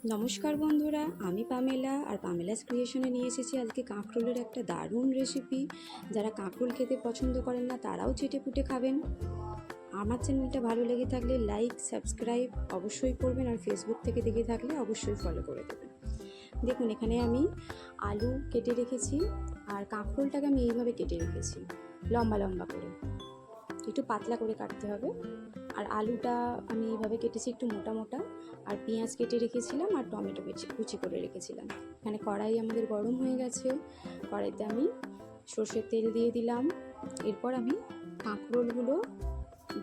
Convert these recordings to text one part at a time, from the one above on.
নমস্কার বন্ধুরা, আমি পামেলা আর পামেলাস ক্রিয়েশনে নিয়ে এসেছি আজকে কাঁকরোলের একটা দারুণ রেসিপি। যারা কাঁকরোল খেতে পছন্দ করেন না তারাও চেটেপুটে খাবেন। আমার চ্যানেলটা ভালো লেগে থাকলে লাইক সাবস্ক্রাইব অবশ্যই করবেন, আর ফেসবুক থেকে দেখে থাকলে অবশ্যই ফলো করে দেবেন। দেখুন, এখানে আমি আলু কেটে রেখেছি আর কাঁকরোলটাকে আমি এইভাবে কেটে রেখেছি লম্বা লম্বা করে, একটু পাতলা করে কাটতে হবে। আর আলুটা আমি এইভাবে কেটেছি একটু মোটা মোটা, আর পেঁয়াজ কেটে রেখেছিলাম আর টমেটো কুচি করে রেখেছিলাম। এখানে কড়াই আমাদের গরম হয়ে গেছে, কড়াইতে আমি সর্ষের তেল দিয়ে দিলাম। এরপর আমি কাঁকরোলগুলো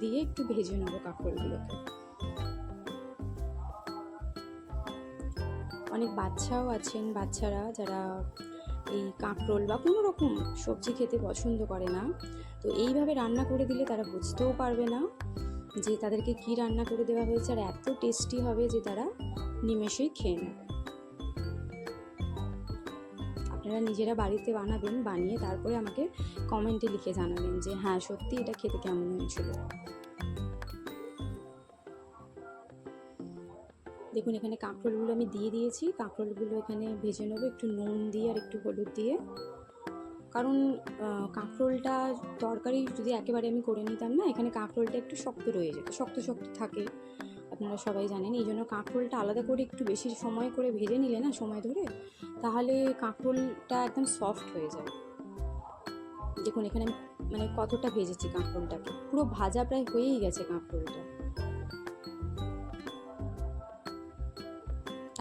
দিয়ে একটু ভেজে নেবো কাঁকরোলগুলোকে। অনেক বাচ্চাও আছেন, বাচ্চারা যারা এই কাঁকরোল বা কোনো রকম সবজি খেতে পছন্দ করে না, তো এইভাবে রান্না করে দিলে তারা বুঝতেও পারবে না যে তাদেরকে কি রান্না করে দেওয়া হয়েছে, আর এত টেস্টি হবে যে তারা নিমেষেই খেয়ে নেবে। আপনারা নিজেরা বাড়িতে বানাবেন, বানিয়ে তারপরে আমাকে কমেন্টে লিখে জানাবেন যে হ্যাঁ সত্যি এটা খেতে কেমন হয়েছিল। দেখুন, এখানে কাঁকরোলগুলো আমি দিয়ে দিয়েছি। কাঁকরোলগুলো এখানে ভেজে নেবো একটু নুন দিয়ে আর একটু হলুদ দিয়ে, কারণ কাঁকরোলটা তরকারি যদি একেবারে আমি করে নিতাম না, এখানে কাঁকরোলটা একটু শক্ত রয়ে যেত, শক্ত শক্ত থাকে, আপনারা সবাই জানেন। এই জন্য কাঁকরোলটা আলাদা করে একটু বেশি সময় করে ভেজে নিলে না, সময় ধরে, তাহলে কাঁকরোলটা একদম সফট হয়ে যায়। দেখুন এখানে আমি মানে কতটা ভেজেছি কাঁকরোলটাকে, পুরো ভাজা প্রায় হয়েই গেছে কাঁকরোলটা।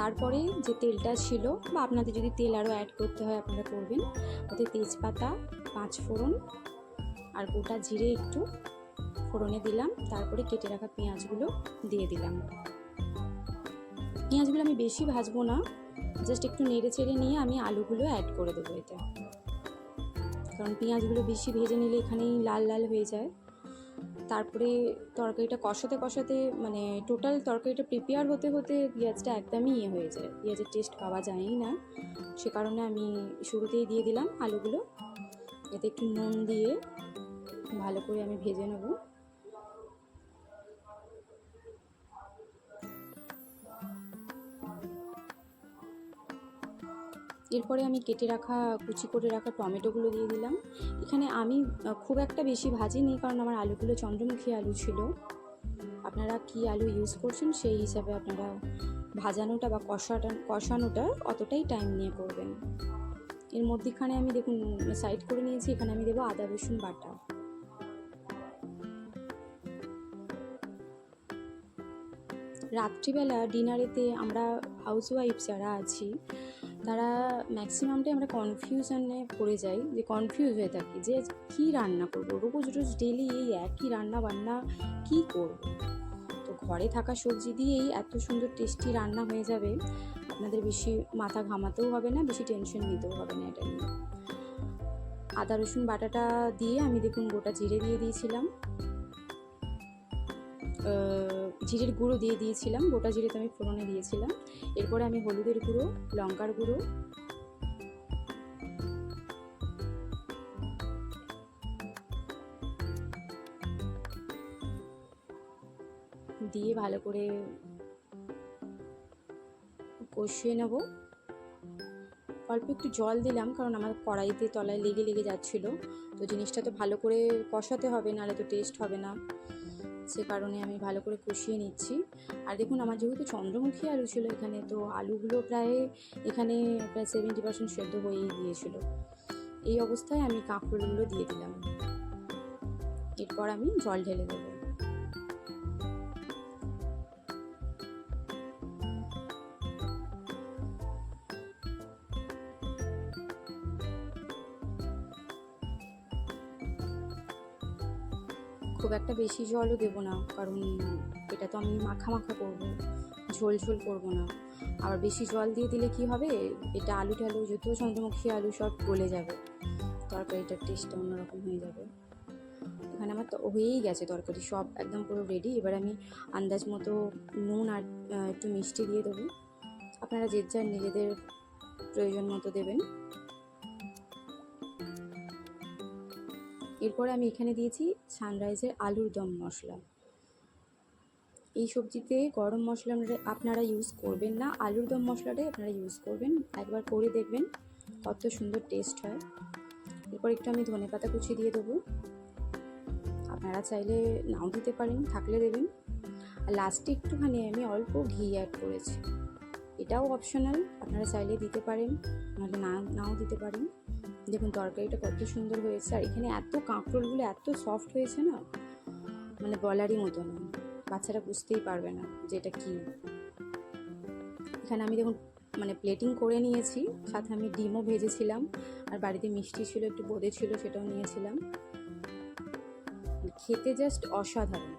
তারপরে যে তেলটা ছিল, বা আপনাদের যদি তেল আরও অ্যাড করতে হয় আপনারা করবেন, ওতে তেজপাতা, 5 ফোড়ন আর গোটা জিরে একটু ফোড়নে দিলাম। তারপরে কেটে রাখা পেঁয়াজগুলো দিয়ে দিলাম। পেঁয়াজগুলো আমি বেশি ভাজবো না, জাস্ট একটু নেড়ে চেড়ে নিয়ে আমি আলুগুলো অ্যাড করে দেবো এতে, কারণ পেঁয়াজগুলো বেশি ভেজে নিলে এখানেই লাল লাল হয়ে যায়। তারপরে তরকারিটা কষাতে কষাতে মানে টোটাল তরকারিটা প্রিপেয়ার হতে হতে পেঁয়াজটা একদমই হয়ে যায়, পেঁয়াজের টেস্ট পাওয়া যায়ই না। সে কারণে আমি শুরুতেই দিয়ে দিলাম আলুগুলো। এতে একটু নুন দিয়ে ভালো করে আমি ভেজে নেব। এরপরে আমি কেটে রাখা কুচি করে রাখা টমেটোগুলো দিয়ে দিলাম। এখানে আমি খুব একটা বেশি ভাজিনি, কারণ আমার আলুগুলো চন্দ্রমুখী আলু ছিল। আপনারা কি আলু ইউজ করছেন সেই হিসাবে আপনারা ভাজানোটা বা কষানোটা অতটাই টাইম নিয়ে করবেন। এর মধ্যেখানে আমি দেখুন সাইড করে নিয়েছি, এখানে আমি দেবো আদা রসুন বাটা। রাত্রিবেলা ডিনারেতে আমরা হাউসওয়াইফ যারা আছি তারা ম্যাক্সিমামটাই আমরা কনফিউশনে পড়ে যাই, যে কনফিউজ হয়ে থাকি যে কী রান্না করবো, রোজ রোজ ডেলি এই একই রান্না বান্না কী করব। তো ঘরে থাকা সবজি দিয়েই এত সুন্দর টেস্টি রান্না হয়ে যাবে, আপনাদের বেশি মাথা ঘামাতেও হবে না, বেশি টেনশন নিতেও হবে না এটা নিয়ে। আদা রসুন বাটাটা দিয়ে আমি দেখুন গোটা জিরে দিয়ে দিয়েছিলাম, জিরের গুঁড়ো দিয়ে দিয়েছিলাম, গোটা জিরে তো আমি ফোড়নে দিয়েছিলাম। এরপরে আমি হলুদের গুঁড়ো, লঙ্কার গুঁড়ো, দিয়ে ভালো করে কষিয়ে নেব। অল্প একটু জল দিলাম, কারণ আমার কড়াইতে তলায় লেগে লেগে যাচ্ছিলো, তো জিনিসটা তো ভালো করে কষাতে হবে, নাহলে তো টেস্ট হবে না। সে কারণে আমি ভালো করে কষিয়ে নিচ্ছি। আর দেখুন, আমার যেহেতু চন্দ্রমুখী আলু ছিল এখানে, তো আলুগুলো এখানে প্রায় 70% সেদ্ধ হয়েই গিয়েছিলো। এই অবস্থায় আমি কাঁকরোলগুলো দিয়ে দিলাম। এরপর আমি জল ঢেলে দেবো। খুব একটা বেশি জলও দেবো না, কারণ এটা তো আমি মাখা মাখা করবো, ঝোল ঝোল করবো না। আবার বেশি জল দিয়ে দিলে কি হবে, এটা আলু টালু যত চন্দ্রমুখী আলু সব গলে যাবে, তরকারিটার টেস্টটা অন্যরকম হয়ে যাবে। এখানে আমার তো হয়েই গেছে তরকারি, সব একদম পুরো রেডি। এবার আমি আন্দাজ মতো নুন আর একটু মিষ্টি দিয়ে দেবো, আপনারা যে যার নিজেদের প্রয়োজন মতো দেবেন। এরপরে আমি এখানে দিয়েছি সানরাইজের আলুর দম মশলা। এই সবজিতে গরম মশলা আপনারা ইউজ করবেন না, আলুর দম মশলাটাই আপনারা ইউজ করবেন। একবার করে দেখবেন কত সুন্দর টেস্ট হয়। এরপর একটু আমি ধনেপাতা কুচি দিয়ে দেবো, আপনারা চাইলে নাও দিতে পারেন, থাকলে দেবেন। আর লাস্টে একটুখানি আমি অল্প ঘি অ্যাড করেছি, এটাও অপশনাল, আপনারা চাইলে দিতে পারেন, নাহলে নাও দিতে পারেন। দেখুন তরকারিটা কত সুন্দর হয়েছে, আর এখানে এত কাঁকরোলগুলো এত সফট হয়েছে না, মানে বলারই মতো না, বাচ্চারা বুঝতেই পারবে না যে এটা কী। এখানে আমি দেখুন মানে প্লেটিং করে নিয়েছি, সাথে আমি ডিমও ভেজেছিলাম, আর বাড়িতে মিষ্টি ছিল, একটু বোঁদে ছিল, সেটাও নিয়েছিলাম। খেতে জাস্ট অসাধারণ।